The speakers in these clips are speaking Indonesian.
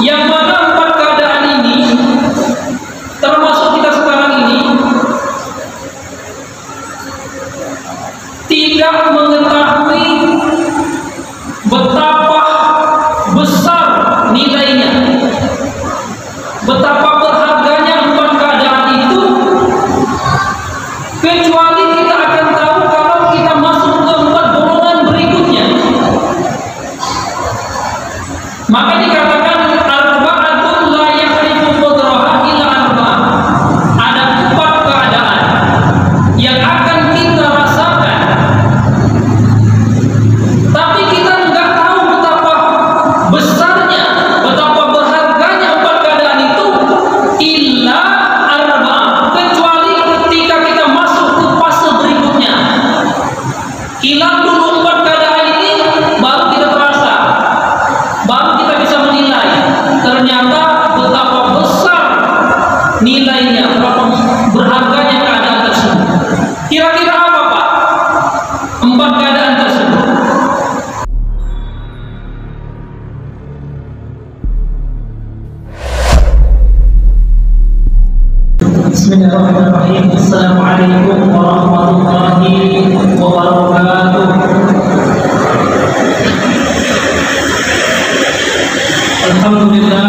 yang mana empat keadaan ini termasuk kita sekarang ini tidak mengetahui betapa besar nilainya, betapa berharganya empat keadaan itu, kecuali kita akan tahu kalau kita masuk ke empat golongan berikutnya. Maka dikatakan arba'atun la ya'rifu qadraha illa arba'ah. Ada empat keadaan yang akan kita rasakan, tapi kita nggak tahu betapa besarnya, betapa berharganya empat keadaan itu, illa arba'ah, kecuali ketika kita masuk ke fase berikutnya. Hilang dulu empat keadaan ini, baru kita terasa, baru kita bisa menilai ternyata betapa besar nilainya, berapa berharganya keadaan tersebut. Kira-kira apa Pak empat keadaan tersebut? Bismillahirrahmanirrahim. Assalamualaikum warahmatullahi wabarakatuh. Alhamdulillah,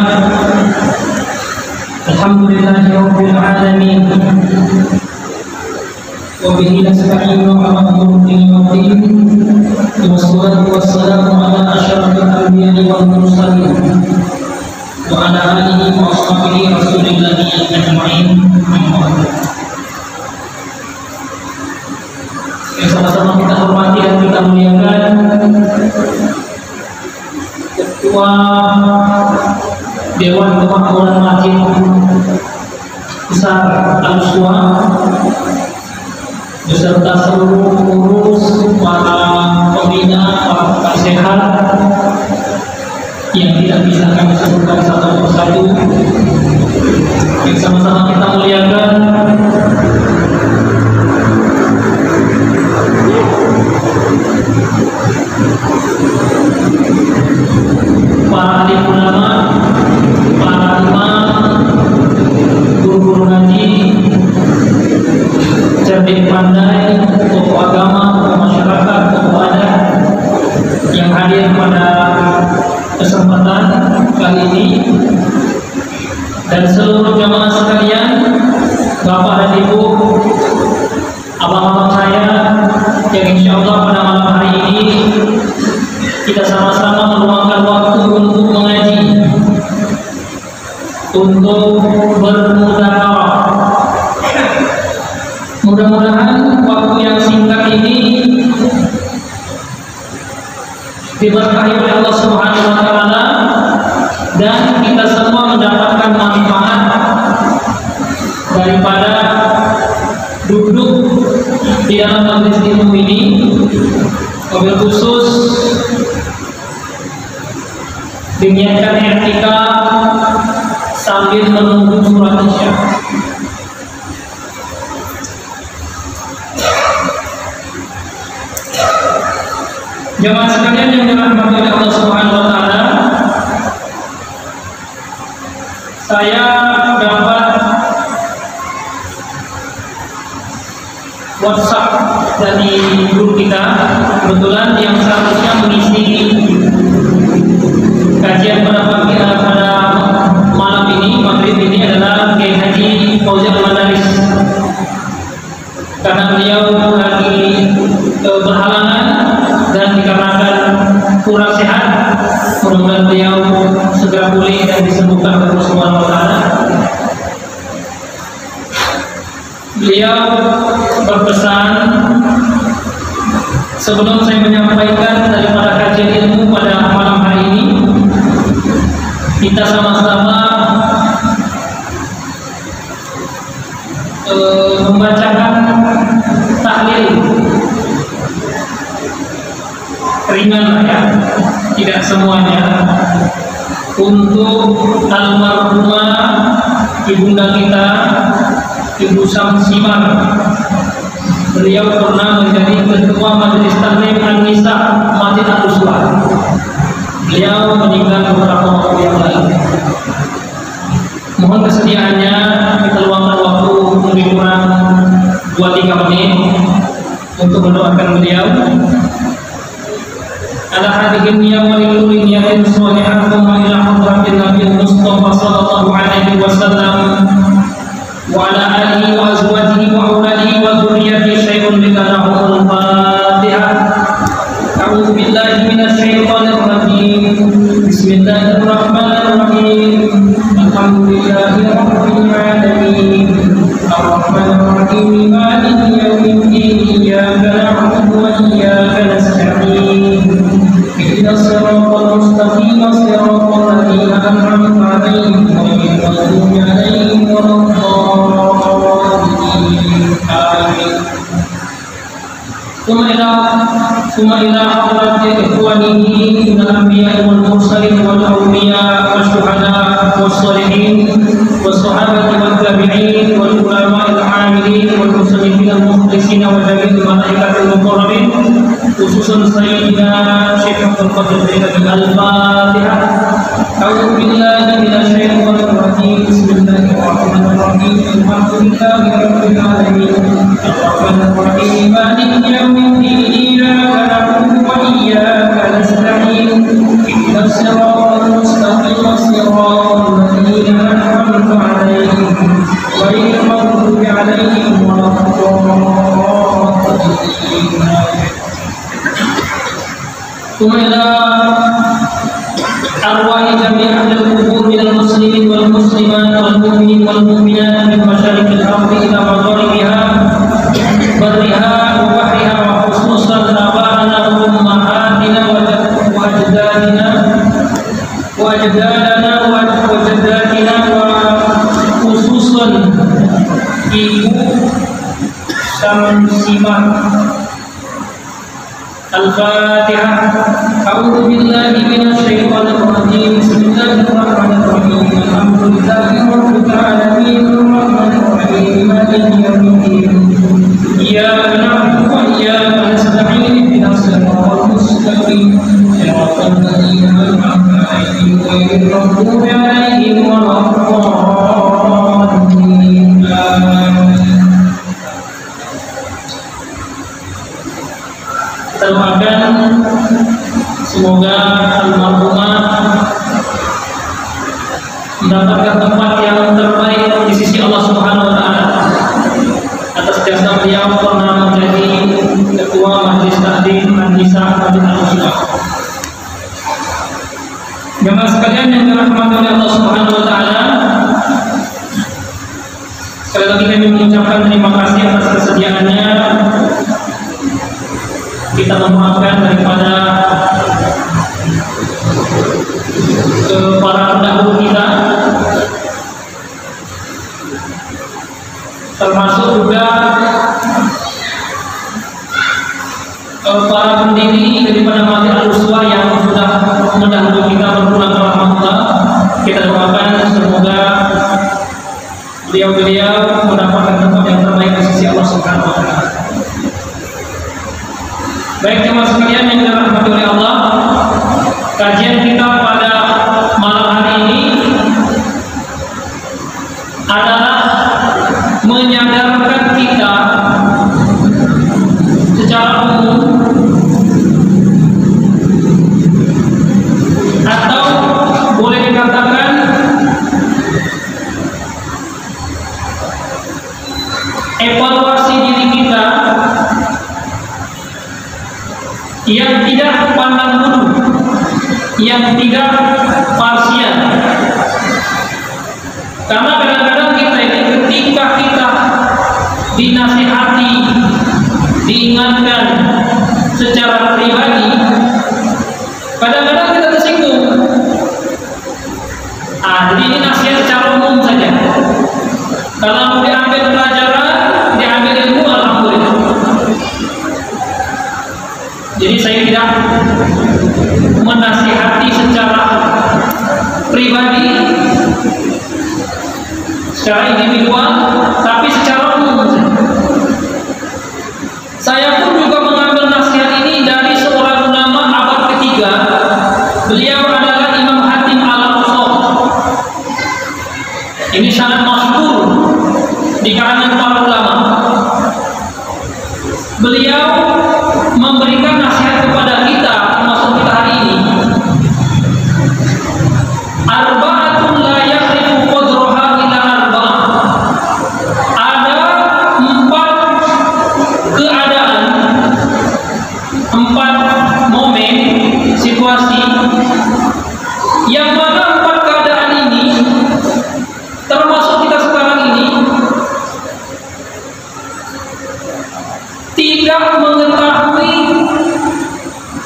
alhamdulillahirabbil alamin. Wa bihi nasta'inu ala umuri din. Wassalatu wassalamu ala asyrafil anbiya'i wal mursalin wa ala alihi wa ashabihi rasulillahi ajma'in. Yang sama-sama kita hormati dan kita muliakan Ketua Dewan Kemakmuran Masjid Besar Al-Uswa beserta seluruh pengurus, para pembina, para penasehat yang tidak bisa kami sebutkan satu persatu, yang sama-sama kita muliakan para alim ulama, para imam, guru-guru ngaji, cerdik pandai, tokoh agama, tokoh masyarakat, tokoh adat yang hadir pada kesempatan kali ini, dan seluruh jamaah sekalian, Bapak dan Ibu, abang-abang saya yang insya Allah pada malam hari ini kita sama-sama meluangkan waktu untuk mengaji, untuk bermudakarah. Mudah-mudahan waktu yang singkat ini diberkahi oleh Allah Subhanahu wa taala dan kita semua mendapatkan manfaat daripada duduk di dalam majelis ilmu ini, wabil khusus diniatkan i'tikaf sambil menunggu surat Isya. Jemaah sekalian yang dirahmati oleh Allah Subhanahu wa taala, saya dapat WhatsApp dari guru kita, kebetulan yang seharusnya mengisi kajian pada pagi pada malam ini, maghrib ini adalah Kiai Haji Fauzan Madaris, karena beliau lagi berhalangan dan dikarenakan kurang sehat, mudah-mudahan beliau segera pulih dan disembuhkan oleh Allah Subhanahu wa taala. Beliau berpesan, sebelum saya menyampaikan daripada kajian ilmu pada malam hari ini, kita sama-sama membacakan tahlil ringan ya, tidak semuanya, untuk almarhumah ibunda kita Ibu Samsimar. Beliau pernah menjadi ketua Majelis Taklim An-Nisa Masjid Al-Uswa. Beliau meninggal beberapa waktu yang lalu. mohon kesediaannya kita luangkan waktu lebih kurang 2-3 menit untuk mendoakan beliau. Ala hadhihi niyyah wa likulli niyyatin shalihatin thumma ila hadratin Nabi Mustafa sallallahu alaihi wasallam wa ala alihi wa azwajihi wa auladihi wa dzurriyyatihi syai'un bikanahul Fatihah. A'udzu billahi minasy syaithanir rajim. Bismillahirrahmanirrahim. Alhamdulillahi rabbil alamin. Ar-rahmanir rahim. Maliki yaumiddin. Iyyaka na'budu wa iyyaka nasta'in. Ihdinas siratal mustaqim, siratal ladzina an'amta 'alaihim ghairil maghdubi 'alaihim waladdallin. Amin. ثم إلى حضرة إخوانه من الأنبياء والمرسلين والأولياء والشهداء والصالحين والصحابة والتابعين والعلماء العاملين والمصنفين المخلصين وجميع الملائكة المقربين خصوصا سيدنا شيخ عبد القادر الجيلاني. الفاتحة. أعوذ بالله من الشيطان الرجيم. بسم الله الرحمن الرحيم. الحمد لله رب العالمين. الرحمن الرحيم. مالك يوم الدين. إياك نعبد وإياك نستعين. اهدنا الصراط المستقيم صراط الذين أنعمت عليهم غير المغضوب عليهم ولا الضالين. ثم إلى أرواح جميع أهل القبور من المسلمين والمسلمات والمؤمنين والمؤمنات من مشارق الأرض إلى مغاربها برها وبحرها وخصوصا آبائنا وأمهاتنا وأجدادنا وجداتنا وخصوصا Ibu Samsimah. Al-Fatihah. A'udzu billahi minasy syaithanir rajim. Bismillahirrahmanirrahim. Alhamdulillahi rabbil alamin. Arrahmanir rahim. Maliki yaumiddin. Iyyaka na'budu wa iyyaka nasta'in. Ihdinas siratal mustaqim. Siratal ladzina an'amta 'alaihim ghairil maghdubi 'alaihim waladdallin. Kita doakan semoga almarhumah mendapatkan tempat yang terbaik di sisi Allah Subhanahu wa taala atas jasa beliau pernah menjadi ketua Majelis Taklim An-Nisa Al-Muslimat. Jemaah sekalian yang dirahmati oleh Allah Subhanahu wa taala, sekali lagi kami mengucapkan terima kasih atas kesediaannya. Kita memaafkan daripada para pendahulu kita, termasuk juga para pendiri daripada Masjid Al-Uswah yang sudah mendahului kita berpulang ke rahmatullah. Kita doakan semoga beliau-beliau mendapatkan tempat yang terbaik di sisi Allah Subhanahu wa taala. Baik jemaah sekalian yang dirahmati oleh Allah, kajian kita pada malam hari ini adalah menyadarkan kita secara umum atau boleh dikatakan evaluasi diri kita yang tidak pandang bulu, yang tidak parsial. Karena kadang-kadang kita ini ketika kita dinasihati, diingatkan secara pribadi, kadang-kadang kita tersinggung. Jadi ini nasihat secara umum saja. Kalau mau diambil pelajaran, diambil ilmu, alhamdulillah. Jadi saya tidak menasihati secara pribadi, secara individual, tapi secara umum. Saya pun juga mengambil nasihat ini dari seorang ulama abad ketiga. Beliau adalah Imam Hatim Al-Asam. Ini yang mana empat keadaan ini termasuk kita sekarang ini tidak mengetahui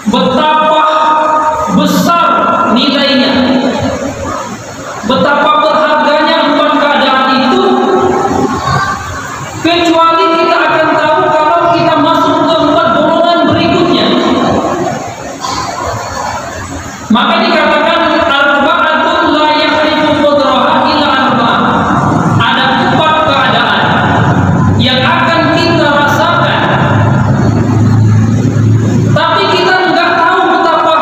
betapa besar nilainya, betapa berharganya empat keadaan itu, kecuali kita akan tahu kalau kita masuk ke empat golongan berikutnya. Maka dikatakan arba'atun la yahrifu qudraha illa arba'ah. Ada empat keadaan yang akan kita rasakan, tapi kita nggak tahu betapa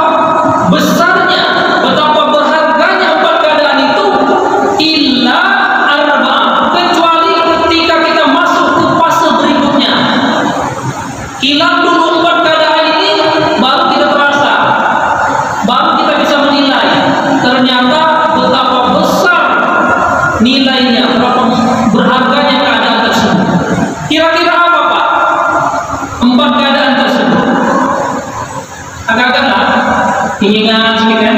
besarnya, betapa berharganya empat keadaan itu, illa arba'ah, kecuali ketika kita masuk ke fase berikutnya. Hilang dulu empat keadaan ini, baru kita terasa, baru kita bisa menilai ternyata betapa besar nilainya, berapa berharganya keadaan tersebut. Kira-kira apa Pak empat keadaan tersebut? Agak-agak ingat sedikit kan?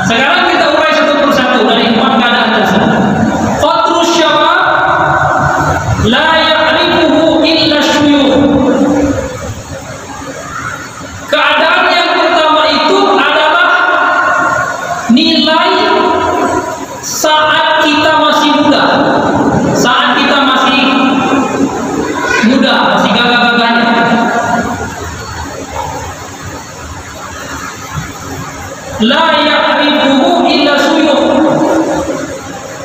Sekarang kita urai satu persatu dari empat keadaan tersebut. Qatrus syabab la ya'rifuhu illa syuyukh. Keadaan yang pertama itu adalah nilai saat kita masih muda, saat kita masih muda, masih gagah-gagahnya. La ya'rifuhu illa syuyukh,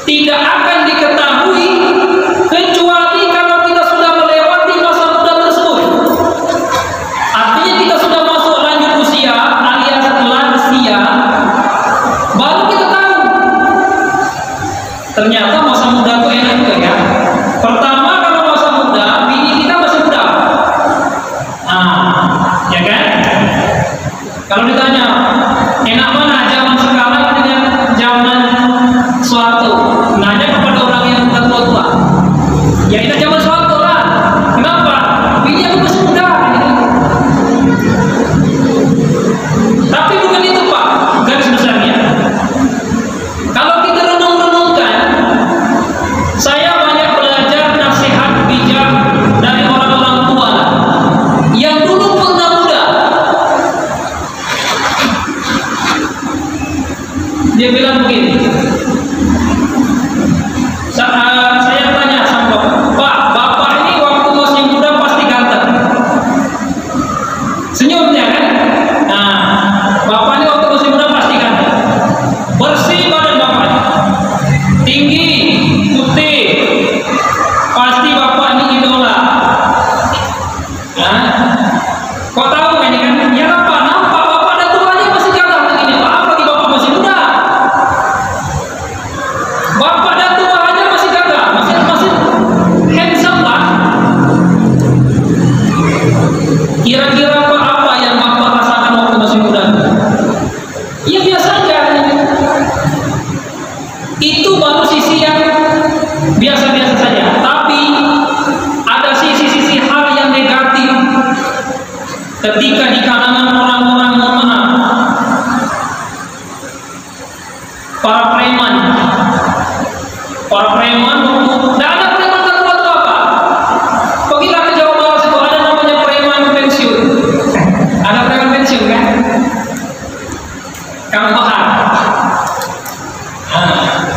tidak akan diketahui kecuali kalau kita sudah melewati masa muda tersebut. Artinya kita sudah masuk lanjut usia alias lansia, baru kita tahu ternyata masa muda itu enak juga ya. Pertama kalau masa muda, bini kita masih muda, ya kan? Kalau ditanya enak mana zaman sekarang dengan zaman suatu, nanya kepada orang yang udah tua-tua, ya enak zaman suatu lah. Kenapa? Bini aku masih muda. Tapi bukan itu Pak garis besarnya. Kalau kita renung-renungkan, saya banyak belajar nasihat bijak dari orang-orang tua yang dulu pernah muda. Dia bilang begini, saya tanya sama Pak, Bapak ini waktu masih muda pasti ganteng, senyumnya kan? Bapak ini waktu masih muda pasti ganteng, bersih badan Bapaknya, tinggi, putih, pasti Bapak ini idola. Kok tahu ini kan? Ya Pak, nampak Bapak ada tuanya masih ganteng begini Pak, apalagi Bapak masih muda. Bapak dan tua aja masih gagah, masih handsome lah. Kira-kira apa yang Bapak rasakan waktu masih muda? Ya biasa aja. Itu baru sisi yang biasa-biasa saja. Tapi ada sisi-sisi hal yang negatif ketika di kalangan orang-orang para preman. Para preman waktu tidak ada preman tua-tua Pak. Pergilah ke Jawa Barat itu ada namanya preman pensiun. Ada preman pensiun kan? Kang Bahar.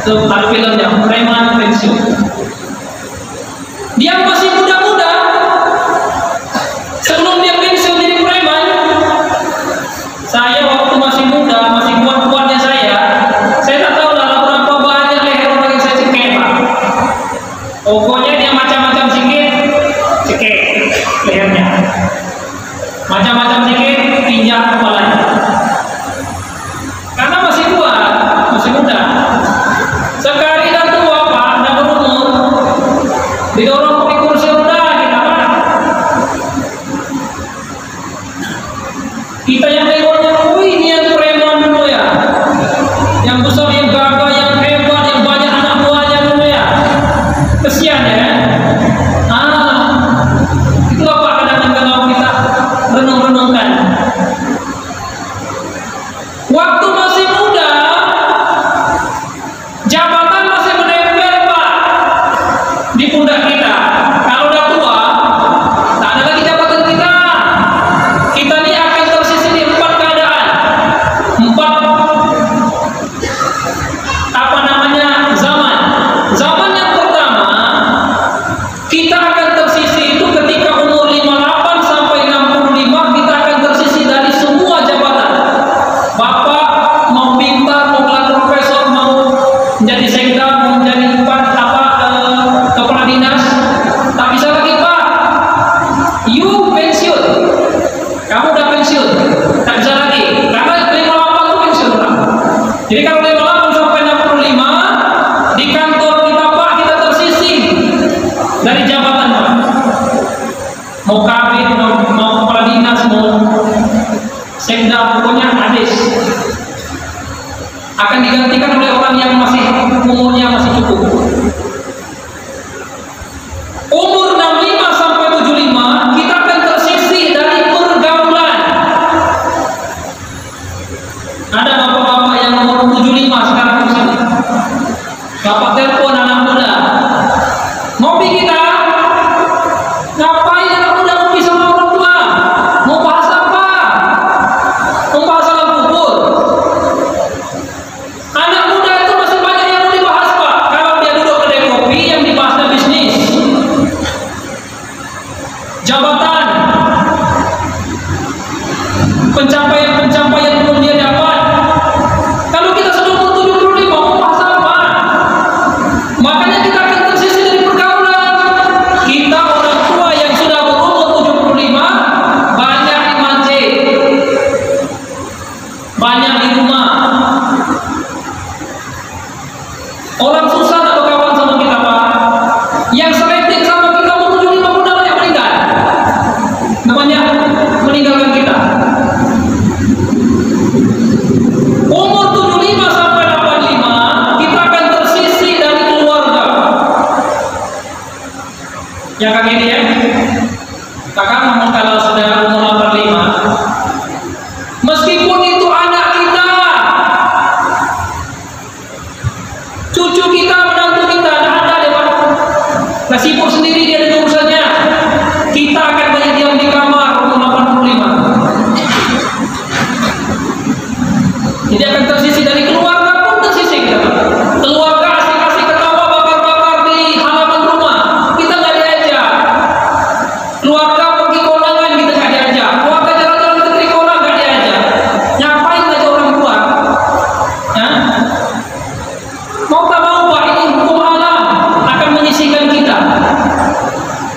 Itu ada filmnya preman pensiun. Dia masih muda-muda. Sebelum dia pensiun jadi preman, saya waktu masih muda, masih kuat-kuatnya saya tak tahu lah berapa banyak leher orang yang saya cekek Pak. Pokoknya dia macam-macam sikit, cekek lehernya, macam-macam sikit, pinjak kepalanya. Karena masih kuat, masih muda. Sekali dah tua Pak, dah berumur, didorong pakai kursi roda kita Pak. Kita yang tengoknya, ini yang preman dulu ya, yang besar, yang gagah, yang hebat, yang banyak anak buahnya dulu ya. Kesian ya kan? Itulah Pak kadang-kadang kalau kita renung-renungkan. Waktu Kita akan tersisih itu ketika umur 58 sampai 65, kita akan tersisih dari semua jabatan. Bapak mau pintar, mau gelar profesor, mau menjadi sekda, mau menjadi kepala dinas, tak bisa lagi Pak. You pensiun, kamu udah pensiun, tak bisa lagi. Karena 58 itu pensiun Pak. Jadi kalau 58 sampai 65 di kantor kita Pak, kita tersisih dari jabatan Pak. Mau kabin, mau kepala dinas, mau sekda, pokoknya habis. Akan digantikan oleh orang yang masih umurnya masih cukup. Umur 65 sampai 75 kita akan tersisih dari pergaulan. Ada bapak-bapak yang umur 75 sekarang di sini. Bapak telepon anak muda. Ngopi kita. Ngapain anak muda ngopi sama orang tua? Mau bahas apa? Mau bahas alam kubur. Anak muda itu masih banyak yang mau dibahas Pak. Kalau dia duduk kedai kopi, yang dibahasnya bisnis, jabatan, pencapaian belum dia dapat. Kalau kita sudah umur 75 mau bahas apa? Makanya kita akan tersisih dari pergaulan. Kita orang tua yang sudah berumur 75 banyak di masjid, banyak di rumah. Orang susah tak berkawan sama kita Pak. Yang seleting sama kita umur 75 pun banyak meninggal. Banyak meninggalkan kita. Umur 75 sampai 85 kita akan tersisih dari keluarga. Yang kayak gini ya. Kakak ngomong kalau sudah umur 85, meskipun itu anak kita, cucu kita, menantu kita, ada lewat. Nah sibuk sendiri dia dengan urusannya. Kita akan banyak diam di kamar umur 85. Jadi akan tersisih dari keluarga pun tersisih kita. Keluarga asik-asik ketawa bakar-bakar di halaman rumah, kita nggak diajak. Keluarga pergi kondangan, kita nggak diajak. Keluarga jalan-jalan ke Trikora nggak diajak. Ngapain ngajak orang tua? Ya? Mau tak mau Pak, ini hukum alam akan menyisihkan kita.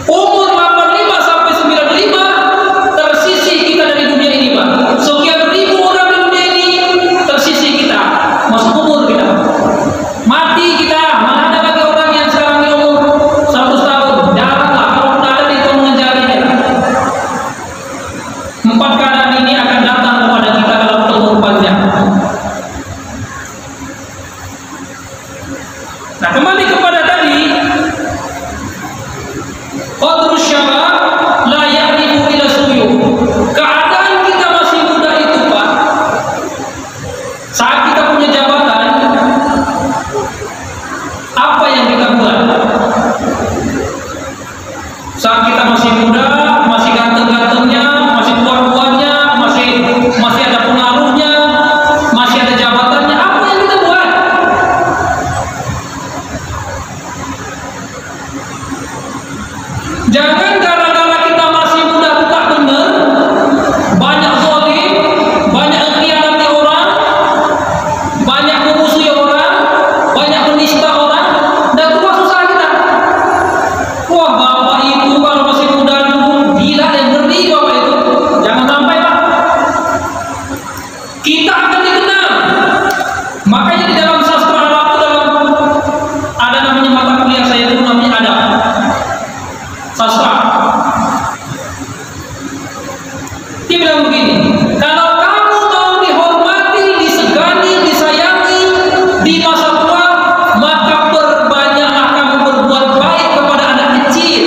Umur 85 sampai 95 tersisih kita dari dunia ini Pak. Sekian ribu orang di dunia ini tersisih kita. Masuk umur kita. Mati kita. Mana ada lagi orang yang sekarang di umur 100 tahun. Jarang lah. Kalau sudah ada dihitung jarinya. 4 keadaan ini akan datang kepada kita kalau umur panjang. Nah kembali kepada tadi, qadrus syabab la ya'rifu ila suyuh. Keadaan kita masih muda itu Pak, saat kita punya jabatan, apa yang kita buat? Saat kita masih muda, masih ganteng-gantengnya, masih kuat-kuatnya, masih ada pengaruhnya, masih ada jabatannya, apa yang kita buat? Jangan gara-gara kita masih muda itu tak benar, banyak zalim, banyak mengkhianati orang, banyak memusuhi orang, banyak menista orang, dan tua susah kita. Wah bapak itu kalau masih muda dulu gila dan ngeri bapak itu. Jangan sampai Pak. Kita akan dikenal. Makanya di dalam sastra Arab itu ada namanya mata kuliah saya itu namanya adab. Sastra. Dia bilang begini, kalau kamu mau dihormati, disegani, disayangi di masa tua, maka perbanyaklah kamu berbuat baik kepada anak kecil.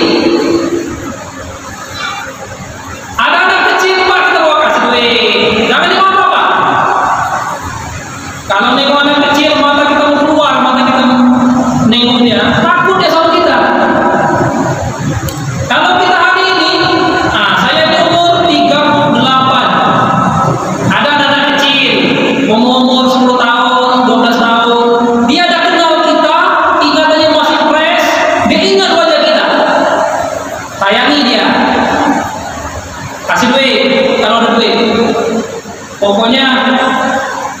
duit, kalau ada duit. Pokoknya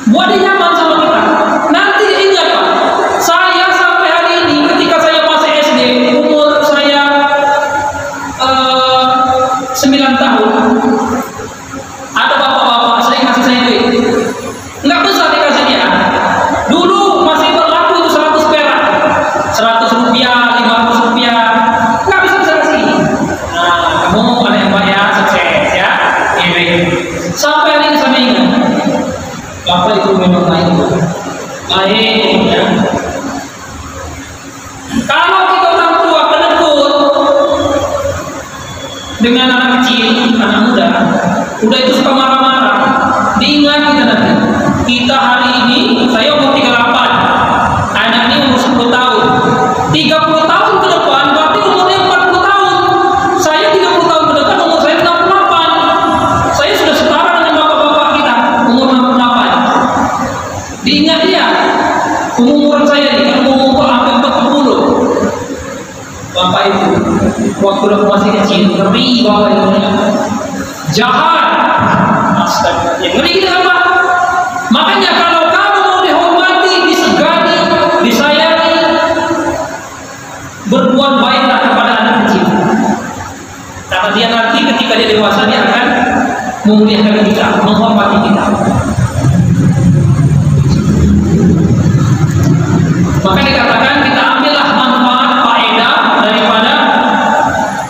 buat dia nyaman sama kita. Nanti ingat Pak, saya sampai hari ini ketika saya masih SD, umur saya 9 tahun, ada bapak-bapak saya ngasih saya duit. Nggak besar dikasih dia. Dulu masih berlaku itu 100 perak, 100 rupiah, 500 rupiah. Nggak bisa kasih. Nah, kamu ada yang bayar sukses ya. Ini sampai hari ini saya ingat. Bapak itu memang baik ya. Kalau kita orang tua penegur dengan anak kecil, anak muda, udah itu suka marah-marah, diingat kita nanti. Kita hari ini, saya umur 38, anak ini umur 10 tahun, 30 tahun ke depan berarti umurnya 40 tahun. Saya 30 tahun ke depan umur saya 68. Saya sudah setara dengan bapak-bapak kita, umur 68. Diingat dia, umur saya ini umur hampir 40. Bapak itu waktu masih kecil, ngeri bapak itu, jahat, astaga, ya ngeri kita apa? Makanya kalau kamu mau dihormati, disegani, disayangi, berbuat baiklah kepada anak kecil. Karena dia nanti ketika dia dewasa dia akan memuliakan kita, menghormati kita. Maka dikatakan kita ambillah manfaat faedah daripada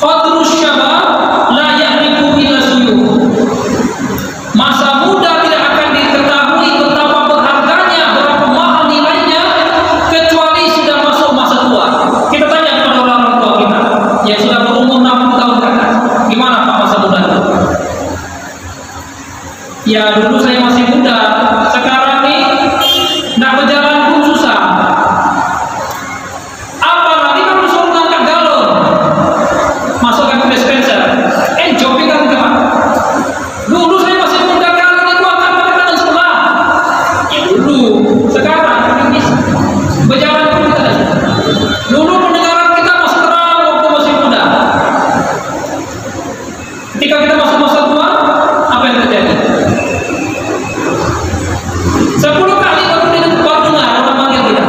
qadrus syabab la ya'rifu illa suyuh. Masa muda tidak akan diketahui betapa berharganya, berapa mahal nilainya kecuali sudah masuk masa tua. Kita tanya kepada orang tua kita yang sudah berumur 60 tahun ke atas, gimana Pak masa muda itu? Ya dulu saya masih muda, sekarang nih nak berjalan pun susah. Apalagi kalau suruh ngangkat galon, masukkan ke dispenser, jogging kan Pak. Dulu saya masih muda galon itu akan pakai tangan sebelah. Ya dulu, sekarang ini berjalan pun kita. Dulu pendengaran kita masih terang waktu masih muda. Ketika kita masuk masa tua, apa yang terjadi? 10 kali baru dengar orang manggil kita.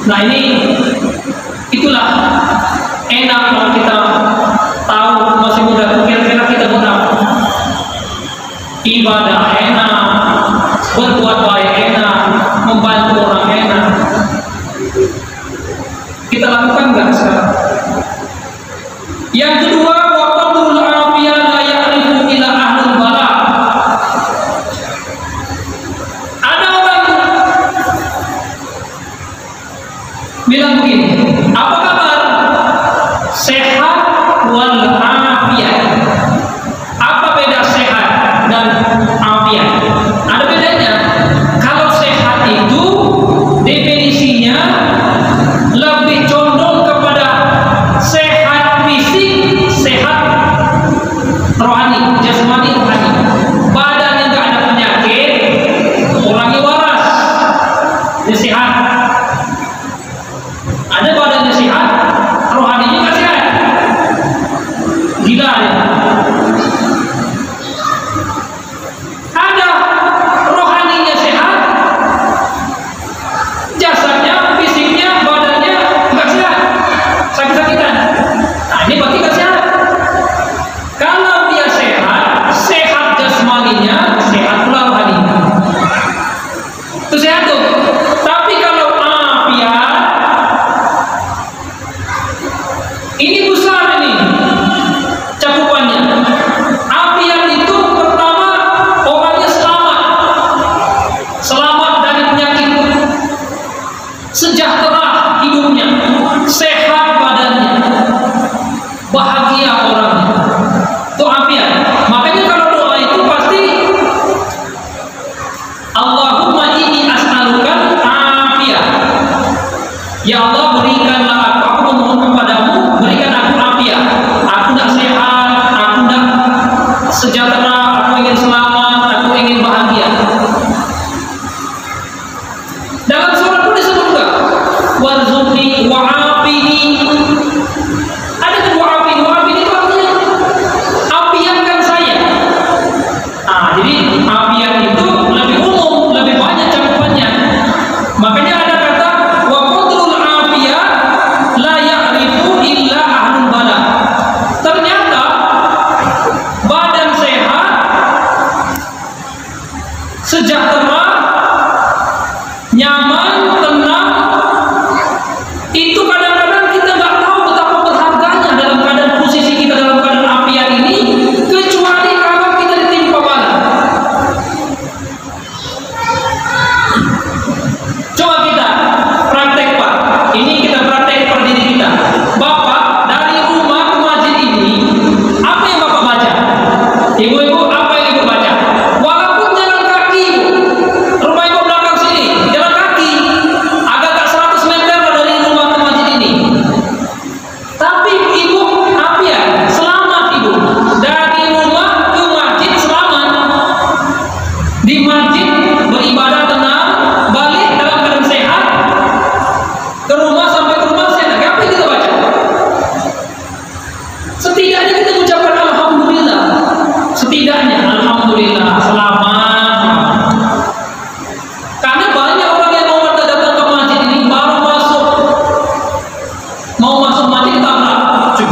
Nah ini itulah enak kalau kita tahu masih muda, kira-kira kita berapa. Ibadah enak, berbuat baik enak, membantu orang enak. Kita lakukan nggak sekarang? Yang kedua, waqtul afiyah la ya'rifu ila ahlul bala. Ada orang bilang begini, apa kabar? Sehat wal afiyah. Apa beda sehat dan afiyah? Ada bedanya. Kalau sehat itu definisinya lebih condong kepada sehat fisik, sehat rohani, jasmani, rohani. Badannya nggak ada penyakit, orangnya waras, dia sehat. Ada badannya sehat, rohaninya nggak sehat, gila ya. Ada rohaninya sehat, jasadnya, fisiknya, badannya nggak sehat, sakit-sakitan. Nah ini berarti nggak sehat. Kalau dia sehat, sehat jasmaninya, sehat pula rohaninya, itu sehat tuh. Tapi kalau afiat, ini besar ini cakupannya. Afiat itu pertama orangnya selamat dari penyakit, sejahtera hidupnya, sehat badannya, bahagia orangnya. Itu afiat. Makanya kalau doa itu pasti Allahumma inni as'aluka afiyah. Ya Allah, berikanlah aku memohon kepadamu, berikan aku afiat. Aku tidak sehat, aku tidak sejahtera, aku ingin selamat, aku ingin bahagia. Dalam surat pun disebut juga warzuqni wa'afini. Ada wa'afini, wa'afini itu artinya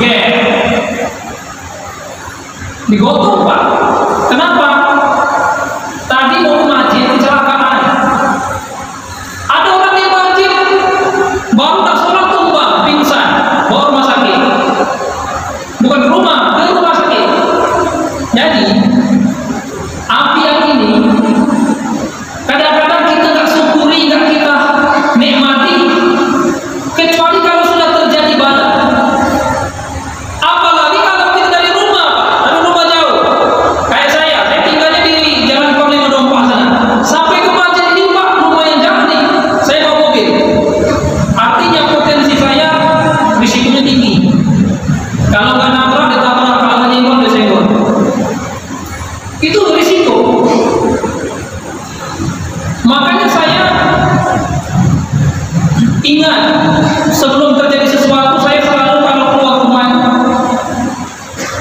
gap. Digotong Pak. Kenapa? Tadi mau ke masjid kecelakaan. Ada orang yang masjid baru tak sholat tumbang, pingsan, bawa rumah sakit. Bukan ke rumah sakit. Jadi api yang ini kadang-kadang kita nggak syukuri, nggak kita nikmati, kecuali kalau sudah terjadi bala. Apalagi kalau kita dari rumah, dari rumah jauh. Kayak saya tinggalnya di Jalan Panglima Dompa sana. Sampai ke masjid ini Pak, lumayan jauh nih. Saya bawa mobil. Artinya potensi saya risikonya tinggi. Kalau nggak nabrak, ditabrak, kalau nggak nyenggol, disenggol. Itu risiko. Makanya saya ingat, sebelum terjadi sesuatu, saya selalu kalau keluar rumah,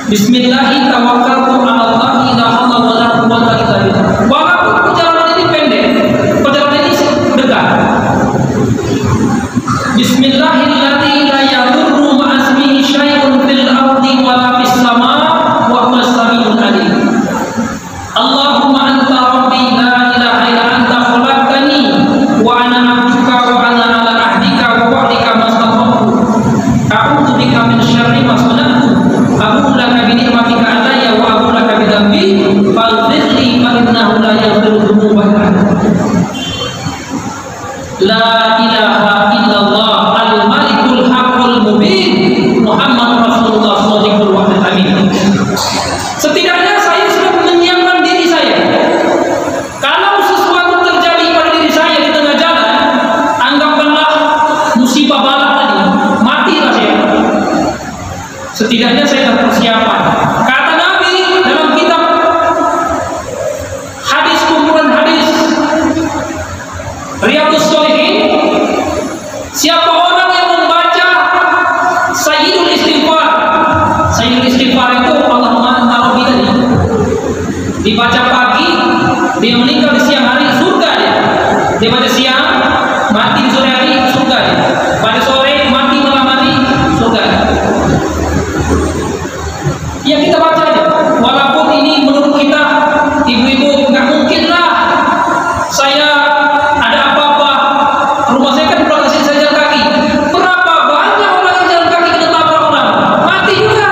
Bismillahirrahmanirrahim, tawakkaltu 'ala Allah, la haula wala quwwata illa billah. Walaupun perjalanan ini pendek, perjalanan ini dekat. Bismillahirrahmanirrahim, la yadurru ma'asmihi syai'un fil ardi wala fis sama' wa huwas samiul 'alim. Allahumma anta rabbi la ilaha illa anta khalaqtani wa ana 'abduka wa ana 'ala ahdika wa wa'dika mastata'tu. A'udzu bika min syarri ma sana'tu. A'udzu laka bi ni'matika 'alayya wa a'udzu laka bi dhanbi faghfir li fa innahu la yaghfiru dhunuba illa anta. La ilaha illallah al-malikul haqqul mubin Muhammad Rasulullah shadiqul wa'dil amin. Setidaknya saya sudah menyiapkan diri saya. Kalau sesuatu terjadi pada diri saya di tengah jalan, anggapkanlah musibah bala tadi, matilah saya. Setidaknya saya sudah persiapan. Kata Nabi dalam kitab hadis, kumpulan hadis Riyadhus Shalihin, siapa orang yang membaca Sayyidul Istighfar. Sayyidul Istighfar itu Allahumma anta rabbi tadi. Dibaca pagi, dia meninggal di siang hari, surga dia. Dia baca siang, mati di sore hari, surga dia. Pada sore, mati malam hari, surga dia. Ya kita baca aja. Walaupun ini menurut kita, ibu-ibu nggak mungkin lah saya ada apa-apa. Rumah saya kan belakang sini, saya jalan kaki. Berapa banyak orang yang jalan kaki kena tabrak orang, mati juga.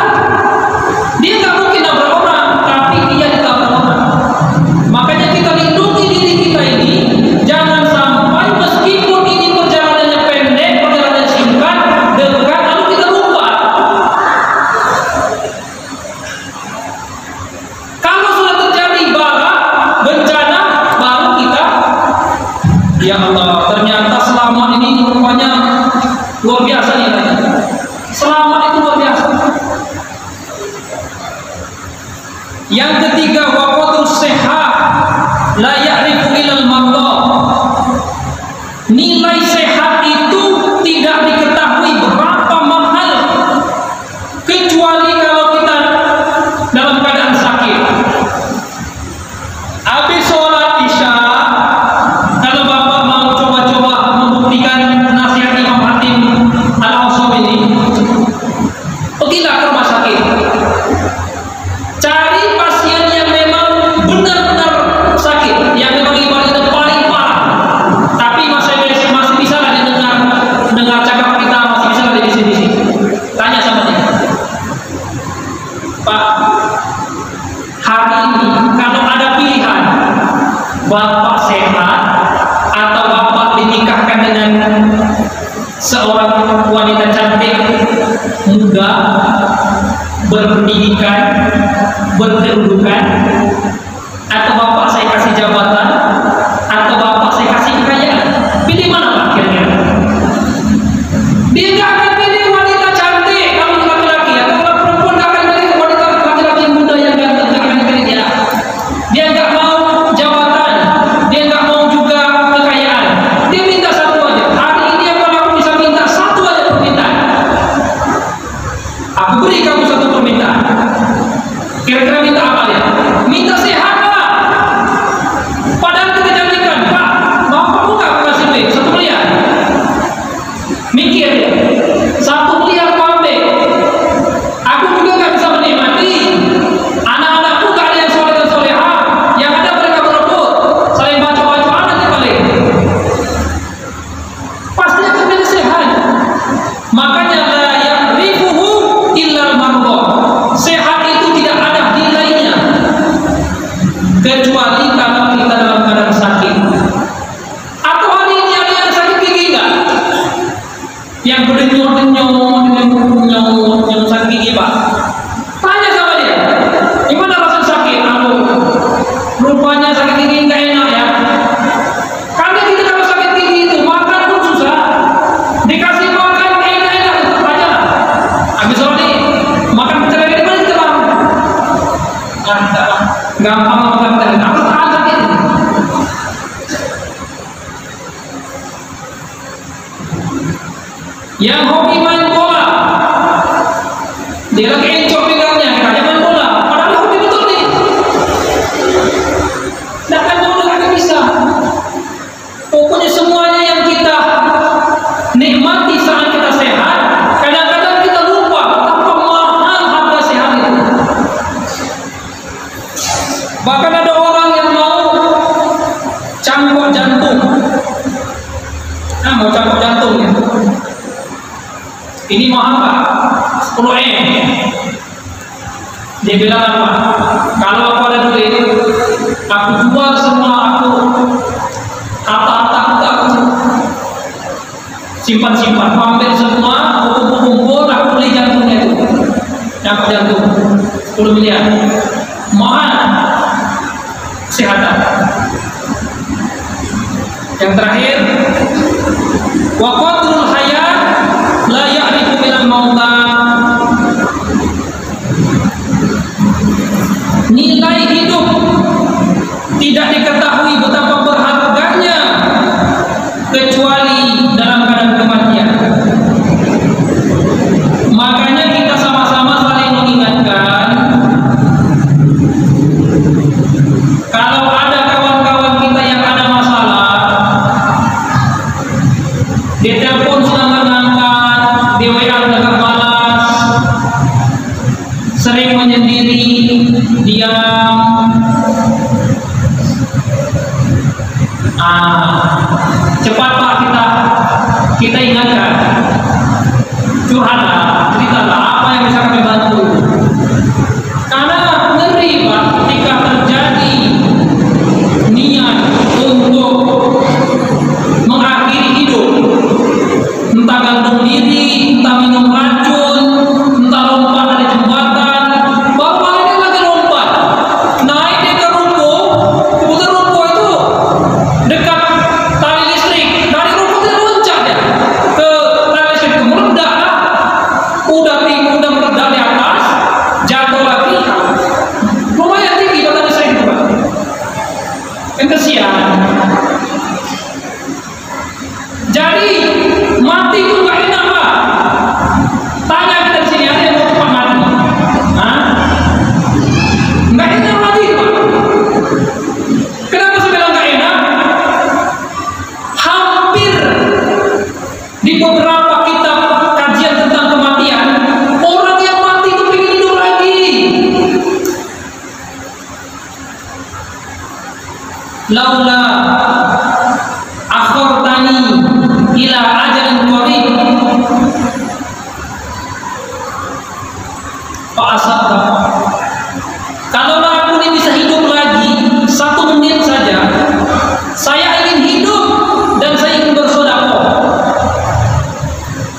Dia nggak mungkin nabrak orang, tapi dia ditabrak orang. Makanya kita lindungi diri kita ini, jangan sampai meskipun ini perjalanannya pendek, perjalanan singkat, dekat, lalu kita lupa. Kalau sudah terjadi bala, bencana, baru kita, ya Allah, ternyata selamat ini rupanya luar biasa nih. Selamat itu luar biasa. Yang ketiga, waqatus sehat la ya'rifu ilal mardah. Nilai sehat itu tidak diketahui berapa mahal, kecuali kalau kita dalam keadaan sakit. Habis sholat isya, kalau Bapak mau coba-coba membuktikan nasihat Imam Hatim Al-Awsam ini, pergilah ke rumah sakit. Cari pasien yang memang benar-benar sakit, yang memang ibaratnya paling parah. Tapi masih bisa lah dengar cakap kita, masih bisa lah di sini. Tanya sama dia, Pak, hari ini kalau ada pilihan, Bapak sehat atau Bapak dinikahkan dengan seorang wanita cantik, muda, berpendidikan, berkedudukan, atau Bapak saya kasih jabatan, atau Bapak saya kasih kekayaan, pilih mana Pak kira-kira? Dia nggak akan pilih wanita cantik kalau laki-laki, atau kalau perempuan nggak akan pilih wanita laki-laki muda yang ganteng, nggak akan pilih dia. Dia nggak mau jabatan, dia nggak mau juga kekayaan, dia minta satu aja. Hari ini kalau aku bisa minta satu aja permintaan, aku beri kamu satu permintaan. Kira-kira minta apa dia? Minta sehat lah. Padahal kita janjikan, Pak, mau kamu nggak kasih duit 1 miliar? Mikir dia, 1 miliar pabrik. gampang mengatakan apa tahan sakit. Yang hobi main bola, dia lagi encok pegangnya, kayak main bola, padahal hobi betul nih. Tidak kan bola nggak bisa. Pokoknya semuanya yang kita nikmati saat kita sehat, kadang-kadang kita lupa betapa mahal harga sehat itu. Bahkan ada orang yang mau cangkok jantung, mau cangkok jantung ya. Ini mahal Pak, 10M. Dia bilang apa? Kalau aku ada duit, aku jual semua, aku harta-harta aku simpan-simpan, aku ambil semua, aku kumpul, aku beli jantungnya itu, cangkok jantung 10 miliar. Mahal kesehatan. Yang terakhir, wa qadrul hayat la ya'rifu minal mauta. Nilai hidup tidak diketahui betapa berharganya kecuali dalam keadaan kematian. Makanya kita sama-sama saling mengingatkan, kalau ada kawan-kawan kita yang ada masalah, dia telepon sudah ngangkat, di WA agak malas, sering menyendiri, diam. Cepat Pak kita ingatkan, curhatlah, ceritalah apa yang bisa kami bantu. Karena ngeri Pak ketika terjadi niat untuk mengakhiri hidup, entah gantung diri, entah minum racun, entah lompat dari jembatan, baru ini lagi lompat, naik dia ke ruko, kemudian ruko itu dekat tali listrik, dari ruko dia loncat ya ke tali listrik itu meledak, udah meledak di atas, jatuh lagi, lumayan tinggi tali listrik itu Pak. Yang kesian. Jadi mati itu nggak enak Pak. Tanya kita di sini, ada yang mau cepat mati? Nggak enak mati Pak. Kenapa saya bilang nggak enak? Hampir di beberapa kitab kajian tentang kematian, orang yang mati itu pengen hidup lagi. Laula akhortani ila ajalin qarib fa asadaq. Kalau aku ini bisa hidup lagi 1 menit saja, saya ingin hidup dan saya ingin bersedekah.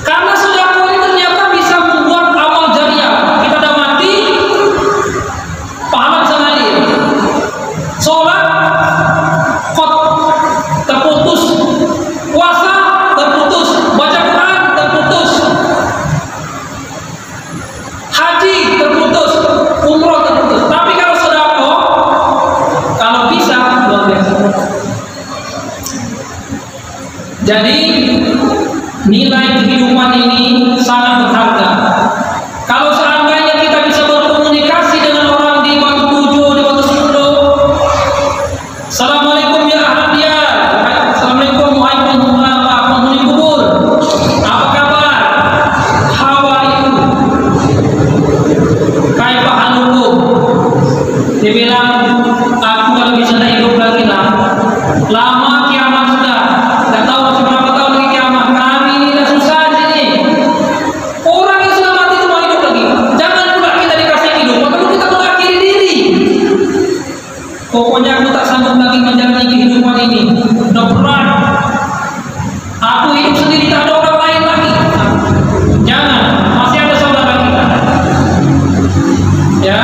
Karena sedekah ini ternyata bisa membuat amal jariah. Kita udah mati, pahala bisa ngalir. Sholat terputus, puasa terputus, baca Quran terputus, haji terputus, umroh terputus. Tapi kalau sedekah, kalau bisa luar biasa. Jadi nilai kehidupan ini sangat berharga. Kalau seandainya kita bisa berkomunikasi dengan orang di Batu Tujuh, di Batu Sepuluh, Assalamualaikum ya Ahmadiyah, Assalamualaikum warahmatullahi penghuni kubur, apa kabar? How are you? Kaifa halukum? Dia bilang, aku kalau bisa hidup lagi lah. Lama kiamat sudah, tidak tahu masih berapa tahun lagi kiamat. Kami ini dah susah sini. Orang yang sudah mati itu mau hidup lagi. Jangan pula kita dikasih hidup, tapi kita mengakhiri diri. Pokoknya aku tak sanggup lagi menjalani kehidupan ini. Udah berat. Aku hidup sendiri, tak ada orang lain lagi. Jangan, masih ada saudara kita. Ya,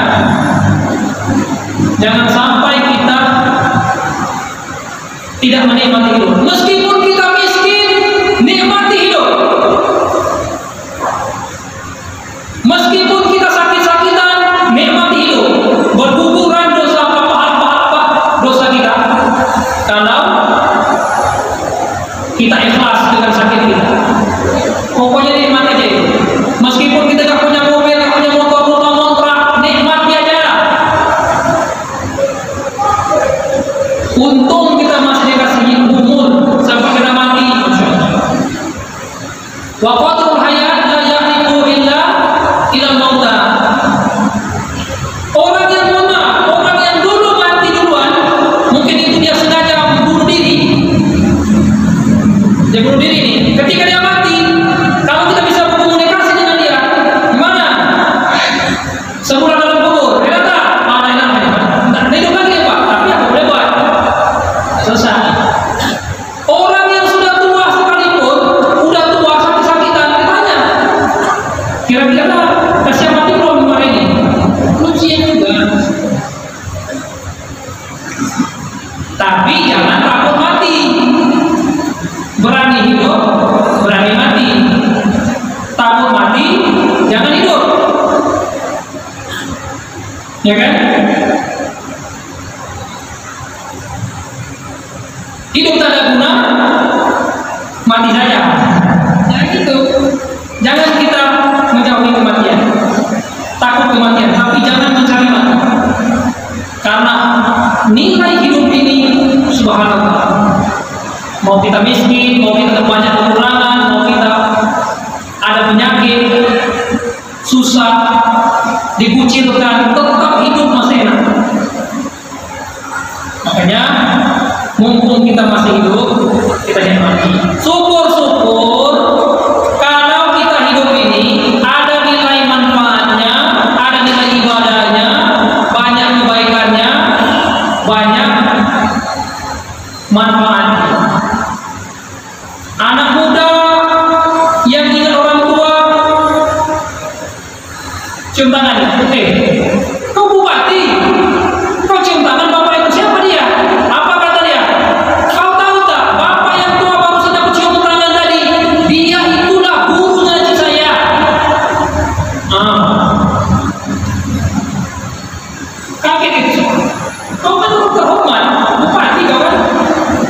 jangan sampai kita tidak menikmati hidup. Meskipun kita miskin, nikmati hidup. Meskipun kita sakit-sakitan, nikmati hidup. Berguguran dosa apa ya kan? Hidup tak ada guna, mati saja. Ya gitu. Jangan kita menjauhi kematian, takut kematian, tapi jangan mencari mati. Karena nilai hidup ini subhanallah. Mau kita miskin, mau kita banyak kekurangan, mau kita ada penyakit, susah, dikucilkan, tetap hidup masih enak. Makanya mumpung kita masih hidup, kita nikmati. Syukur-syukur kalau kita hidup ini ada nilai manfaatnya, ada nilai ibadahnya, banyak kebaikannya, banyak manfaatnya. Anak muda yang ingat orang tua, cium tangannya. Kau bupati, kau cium tangan bapak itu siapa dia? Apa kata dia? Kau tahu tak? Bapak yang tua baru saja aku cium tangan tadi. Dia itulah guru ngaji saya. Kaget itu. Kau kan terhormat, bupati kau kan?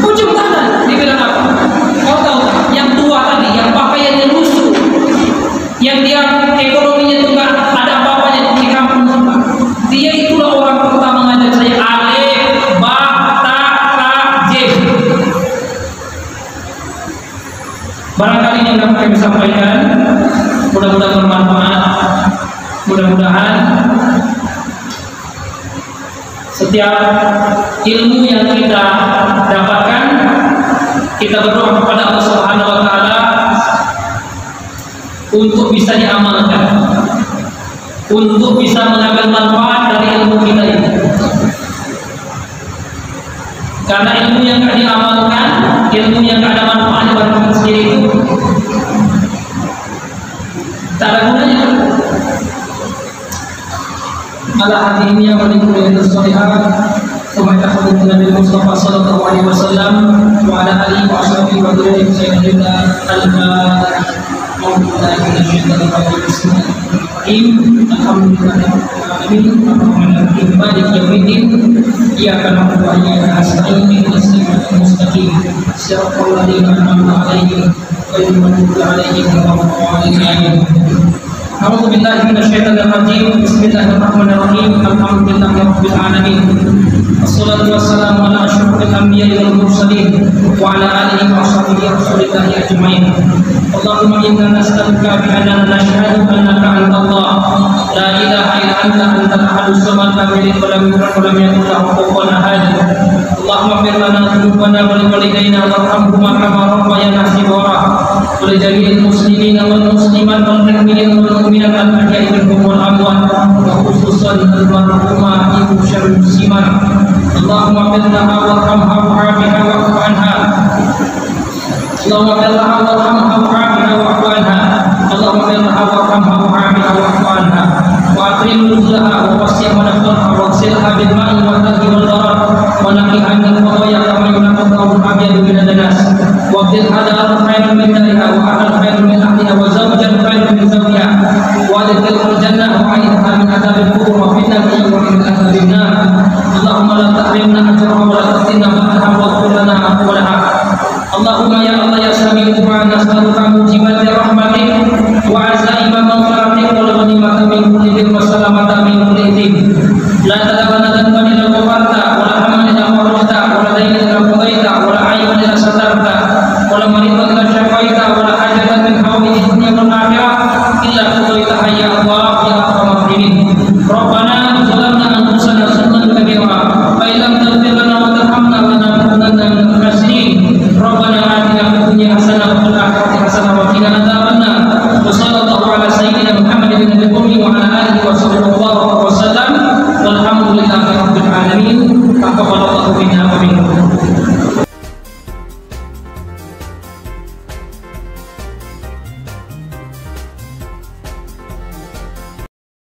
Kau cium tangan. Dia bilang apa? Kau tahu tak? Yang tua tadi, yang pakaiannya lusuh, yang dia ekonominya itu nggak ada apa-apanya di kampung kita. Dia itulah orang pertama mengajar saya alif, ba, ta, ka, j. Barangkali yang dapat kami sampaikan, mudah-mudahan bermanfaat. Mudah-mudahan setiap ilmu yang kita dapatkan, kita berdoa kepada Allah Subhanahu wa taala untuk bisa diamalkan, untuk bisa mengambil manfaat dari ilmu kita ini. Karena ilmu yang tidak diamalkan, ilmu yang tidak ada manfaatnya bagi kita sendiri itu tak ada gunanya. Ala hati ini yang menikulah itu salihah. Assalamualaikum warahmatullahi Mustafa sallallahu alaihi wasallam wa ala alihi wa ashabihi wa dzurriyyatihi sayyidina al-fatihah. Alhamdulillahirrahmanirrahim. Maliki yaumiddin. Iyyaka na'budu wa iyyaka nasta'in. Ihdinas siratal mustaqim. Siratal ladzina an'amta 'alaihim ghairil maghdubi 'alaihim waladdallin. A'udzu billahi minasyaitonir rajim. Bismillahirrahmanirrahim. Alhamdulillahirabbil alamin. Wassalatu wassalamu ala asyrofil anbiya'i wal mursalin wa ala alihi wa sahbihi rasulillahi ajmain. Allahumma inna nas'aluka bi anna nashhadu annaka antallah la ilaha illa anta antal ahadus samad lam yalid wa lam yulad wa lam yakul lahu kufuwan ahad. Allahumma ighfir lana dhunubana wa li walidayna warhamhuma kama rabbayana shighara wa li jami'il muslimina wal muslimat wal mu'minina wal mu'minat al-ahya'i minhum wal amwat wa khususan al-marhumah ibu syarul muslimat. Allahumma ighfir laha warhamha wa'afiha wa'fu anha. Allahumma ighfir laha warhamha wa'afiha wa'fu anha. Allahumma ighfir laha warhamha wa'afiha wa'fu anha. Wa akrim nuzulaha wa wasi' manaftarha wa ghsilha bil ma'i wa tadhi wal gharar wa naqiha min al-khadaya kama yunaqqa al-abyadu min ad-danas. Wa qil hada khairan min dariha wa ahlan khairan min ahliha wa zawjan khairan min zawjiha wa adkhilha al-jannah wa 'idha min adzabil qubur wa fitnatin wa min adzabil nar. Allahumma la tahrimna ajraha wa la taftinna ba'daha wa ighfir lana wa laha. Allahumma ya Allah ya Sami'u du'a nas'aluka mujibati rahmatik wa azaima maghfiratik wa ghanimatan min kulli dhir wa salamatan min kulli ithim. La tadabana dhanban illa ghafarta wa la hamman illa farajta wa la daynan illa qadaita wa la 'ayban illa satarta wa la maridan illa syafaita wa la hajatan min hawaiji dunya wal akhirah illa qadaitaha ya Allah ya arhamar rahimin. Rabbana zalamna anfusana zulman kabira fa illam taghfir lana wa tarhamna lanakunanna minal khasirin. Rabbana atina fid dunya hasanah wa fil akhirati hasanah wa qina adzabannar. Wa sallallahu ala sayyidina Muhammadin nabiyil ummi wa ala alihi wa sahbihi wa sallam. Walhamdulillahi rabbil alamin. Taqabbalallahu minna wa minkum.